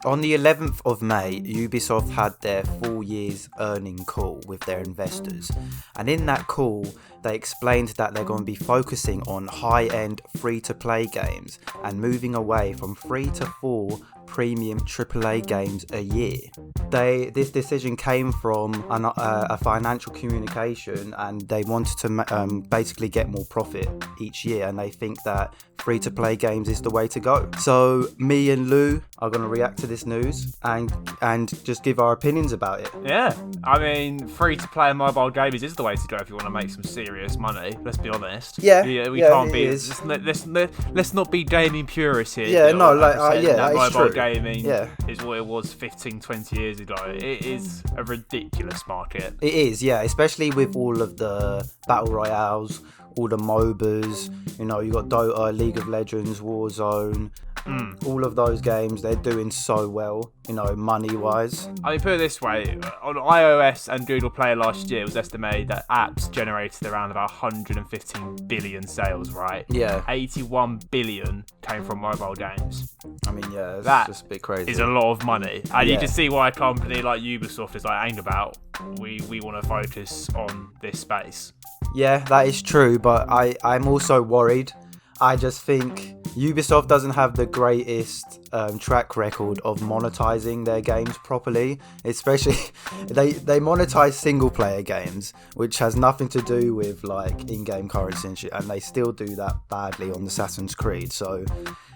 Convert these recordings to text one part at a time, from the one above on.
On the 11th of May, Ubisoft had their full year's earning call with their investors, and in that call they explained that they're going to be focusing on high-end free-to-play games and moving away from 3 to 4 premium AAA games a year. This decision came from a financial communication, and they wanted to basically get more profit each year, and they think that free-to-play games is the way to go. So me and Lou are going to react to this news and just give our opinions about it. Yeah, I mean, free-to-play mobile games is the way to go if you want to make some serious money. Let's be honest. Yeah, we can't be. Let's not be gaming purists here. Yeah, no, that is mobile true. Gaming Yeah. is what it was 15, 20 years ago. It is a ridiculous market. It is, yeah, especially with all of the battle royales, all the MOBAs. You know, you got Dota, League of Legends, Warzone. All of those games, they're doing so well, you know, money-wise. I mean, put it this way, on iOS and Google Play last year, it was estimated that apps generated around about 115 billion sales, right? Yeah. 81 billion came from mobile games. I mean, yeah, that just a bit crazy. Is a lot of money. And you can see why a company like Ubisoft is like aimed about, we want to focus on this space. Yeah, that is true, but I'm also worried. I just think Ubisoft doesn't have the greatest track record of monetizing their games properly. Especially, they monetize single player games, which has nothing to do with like in-game currency and shit, and they still do that badly on Assassin's Creed. So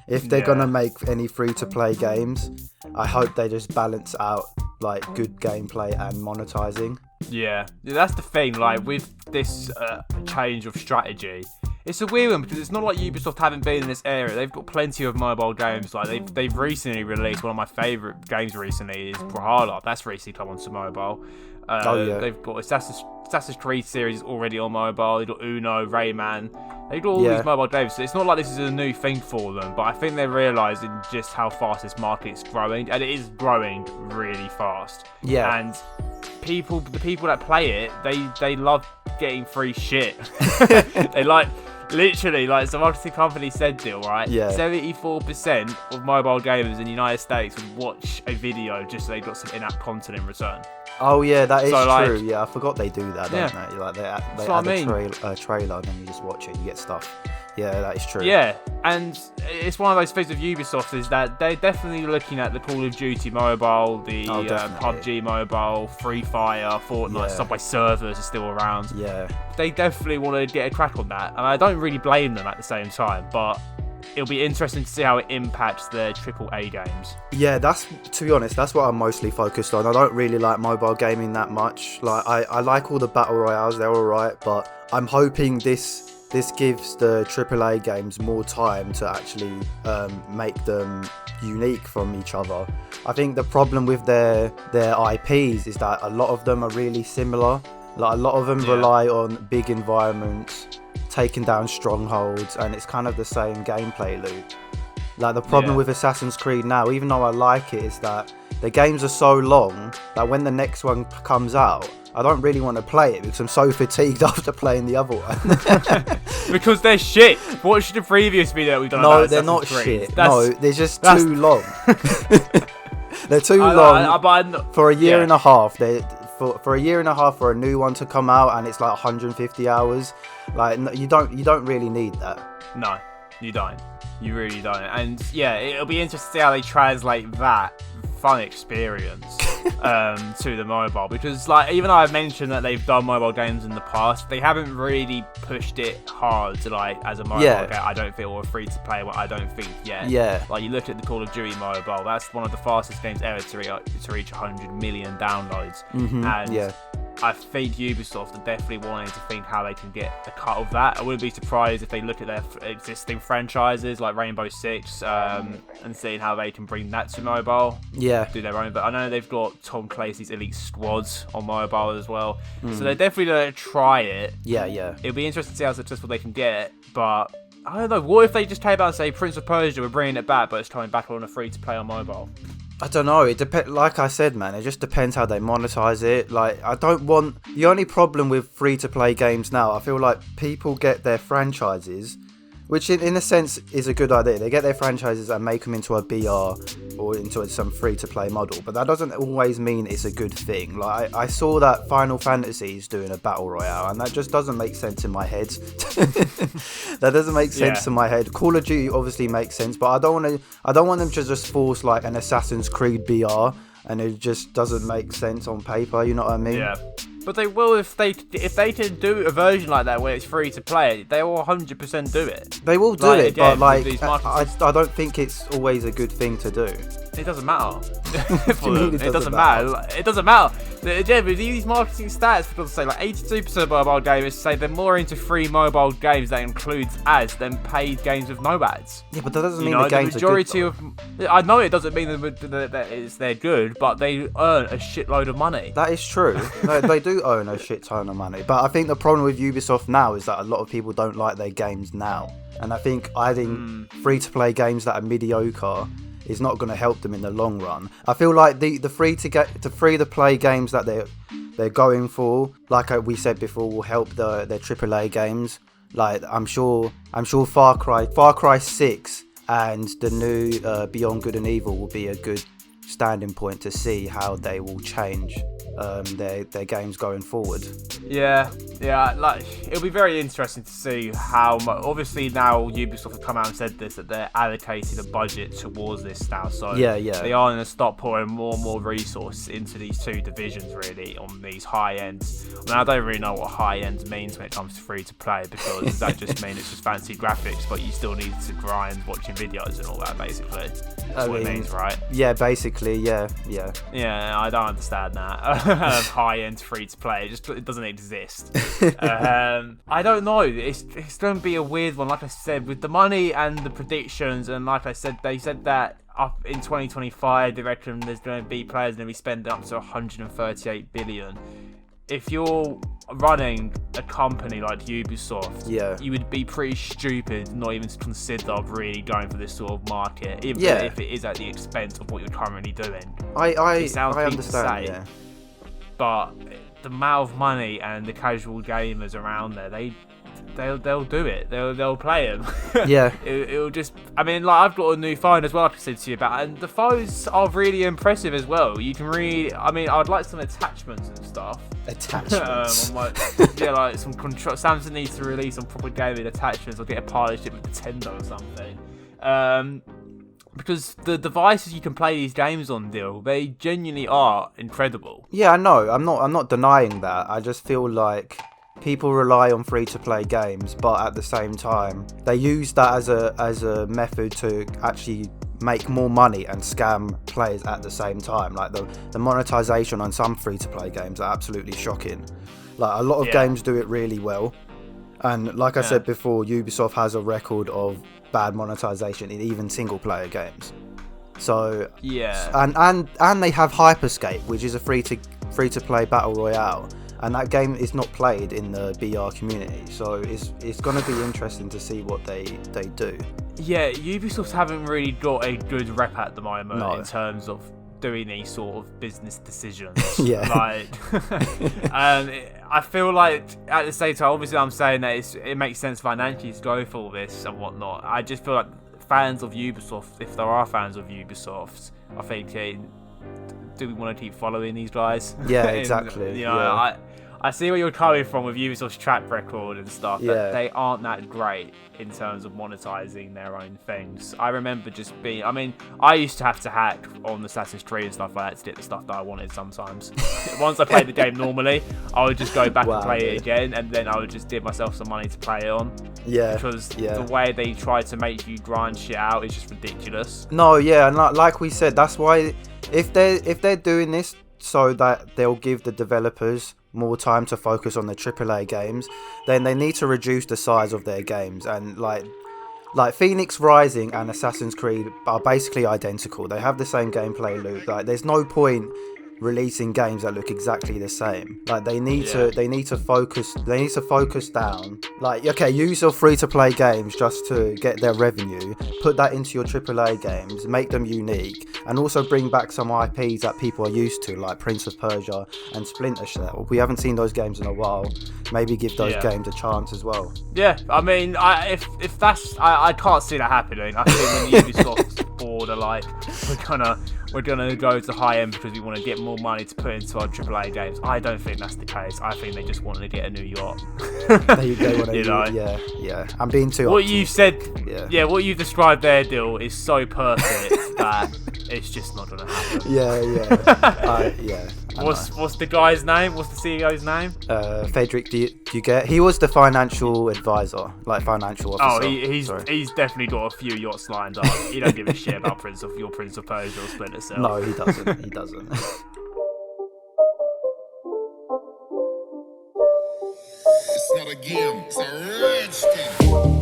if they're gonna make any free-to-play games, I hope they just balance out like good gameplay and monetizing. Yeah, that's the thing. Like with this change of strategy, it's a weird one because it's not like Ubisoft haven't been in this area. They've got plenty of mobile games. Like they've recently released one of my favourite games recently is Brawlhalla. That's recently come onto mobile. They've got Assassin's Creed series already on mobile. They've got Uno, Rayman. They've got all these mobile games. So it's not like this is a new thing for them. But I think they're realising just how fast this market's growing, and it is growing really fast. Yeah. And the people that play it, they love getting free shit. They like. Literally, like some marketing company said, Deal, right? Yeah. 74% of mobile gamers in the United States would watch a video just so they got some in-app content in return. Oh yeah, that is So, true. Yeah, I forgot they do that, don't they? Like they add a trailer and then you just watch it, you get stuff. Yeah, that is true. Yeah, and it's one of those things with Ubisoft is that they're definitely looking at the Call of Duty mobile, the PUBG mobile, Free Fire, Fortnite, Subway servers are still around. Yeah. They definitely want to get a crack on that, and I don't really blame them at the same time, but it'll be interesting to see how it impacts their AAA games. Yeah, to be honest, that's what I'm mostly focused on. I don't really like mobile gaming that much. Like I like all the battle royales, they're alright, but I'm hoping this gives the AAA games more time to actually make them unique from each other. I think the problem with their IPs is that a lot of them are really similar. Like a lot of them rely on big environments, taking down strongholds, and it's kind of the same gameplay loop. Like the problem with Assassin's Creed now, even though I like it, is that the games are so long that when the next one comes out, I don't really want to play it because I'm so fatigued after playing the other one. Because they're shit. Watch the previous video we've done about Assassin's No, they're not Creed. shit. No, they're just too long. They're too long for a year and a half. For a year and a half for a new one to come out, and it's like 150 hours. Like you don't really need that. No, you don't. You really don't. And yeah, it'll be interesting to see how they translate that fun experience to the mobile, because like even though I've mentioned that they've done mobile games in the past, they haven't really pushed it hard to like as a mobile game. I don't think, or a free to play one. I don't think yet. Yeah. Like you look at the Call of Duty mobile, that's one of the fastest games ever to reach 100 million downloads. And I think Ubisoft are definitely wanting to think how they can get a cut of that. I wouldn't be surprised if they look at their existing franchises like Rainbow Six and seeing how they can bring that to mobile. Yeah. Do their own. But I know they've got Tom Clancy's Elite Squads on mobile as well. So they're definitely going to try it. Yeah. It'll be interesting to see how successful they can get. But I don't know. What if they just came out and say Prince of Persia, we're bringing it back, but it's coming back on a free to play on mobile? I don't know. It depends. Like I said, man, it just depends how they monetize it. Like, I don't want. The only problem with free to play games now, I feel like people get their franchises Which in a sense is a good idea. They get their franchises and make them into a BR or into some free-to-play model, but that doesn't always mean it's a good thing. Like I saw that Final Fantasy is doing a battle royale, and that just doesn't make sense in my head. That doesn't make sense in my head. Call of Duty obviously makes sense, but I don't want them to just force like an Assassin's Creed BR, and it just doesn't make sense on paper. You know what I mean? Yeah. But they will if they can do a version like that where it's free to play. They will 100% do it. They will do it, again, but like I don't think it's always a good thing to do. It doesn't matter. It doesn't matter. It doesn't matter. Again, with these marketing stats, because say like 82% of mobile gamers say they're more into free mobile games that includes ads than paid games with no ads. Yeah, but that doesn't mean the games are good. I know it doesn't mean that they're good, but they earn a shitload of money. That is true. They do earn a shit ton of money. But I think the problem with Ubisoft now is that a lot of people don't like their games now. And I think adding free-to-play games that are mediocre is not going to help them in the long run. I feel like the free-to-play games that they're going for, like we said before, will help their AAA games. Like I'm sure Far Cry 6 and the new Beyond Good and Evil will be a good standing point to see how they will change their games going forward. Yeah, like it'll be very interesting to see how much. Obviously now Ubisoft have come out and said this, that they're allocating a budget towards this now, so they are going to stop pouring more and more resources into these two divisions really on these high ends. I mean, I don't really know what high end means when it comes to free to play, because does that just mean it's just fancy graphics but you still need to grind watching videos and all that, basically? That's what it means, right? Yeah, basically, yeah. I don't understand that. High-end free-to-play, it doesn't exist. I don't know. It's going to be a weird one, like I said, with the money and the predictions. And like I said, they said that up in 2025, they reckon there's going to be players going to be spending up to 138 billion. If you're running a company like Ubisoft, you would be pretty stupid not even to consider really going for this sort of market, even if it is at the expense of what you're currently doing. I understand. But the amount of money and the casual gamers around there, they'll do it. They'll play them. Yeah. It'll just. I mean, like I've got a new phone as well. Like I said to you about, and the phones are really impressive as well. You can really. I mean, I'd like some attachments and stuff. Attachments. Like some control. Samsung needs to release some proper gaming attachments or get a partnership with Nintendo or something. Because the devices you can play these games on, they genuinely are incredible. Yeah, I know. I'm not denying that. I just feel like people rely on free-to-play games, but at the same time, they use that as a method to actually make more money and scam players at the same time. Like the monetization on some free-to-play games are absolutely shocking. Like a lot of games do it really well, and like I said before, Ubisoft has a record of bad monetization in even single-player games. So and they have Hyperscape, which is a free to play battle royale, and that game is not played in the BR community. So it's going to be interesting to see what they do. Yeah, Ubisoft haven't really got a good rep at the moment in terms of doing these sort of business decisions. I feel like at the same time, obviously I'm saying that it makes sense financially to go for this and whatnot. I just feel like fans of Ubisoft, if there are fans of Ubisoft, are thinking, do we want to keep following these guys? Yeah, exactly. I see where you're coming from with Ubisoft's track record and stuff. That they aren't that great in terms of monetizing their own things. I remember I used to have to hack on Assassin's Creed and stuff like that to get the stuff that I wanted sometimes. Once I played the game normally, I would just go back and play it again, and then I would just give myself some money to play it on. Yeah. Because the way they try to make you grind shit out is just ridiculous. No, yeah, and like we said, that's why if they're doing this so that they'll give the developers more time to focus on the AAA games, then they need to reduce the size of their games. And like Phoenix Rising and Assassin's Creed are basically identical. They have the same gameplay loop. Like there's no point releasing games that look exactly the same. Like they need to focus down. Like, okay, use your free to play games just to get their revenue, put that into your AAA games, make them unique, and also bring back some IPs that people are used to, like Prince of Persia and Splinter Cell. We haven't seen those games in a while. Maybe give those games a chance as well. Yeah, I mean, if that's, I can't see that happening. I think when Ubisoft's board are like, we're gonna go to high end because we want to get more money to put into our AAA games. I don't think that's the case. I think they just want to get a new yacht. They want to, yeah. I'm being too. What you said, what you described there, Dill, is so perfect that it's just not gonna happen. Yeah. What's the guy's name? What's the CEO's name? Frederick Duguet. He was the financial advisor, like financial officer. Oh, he's definitely got a few yachts lined up. He don't give a shit about Prince of Persia or Splinter Cell. No, he doesn't. He doesn't. It's not a game, it's a rich thing.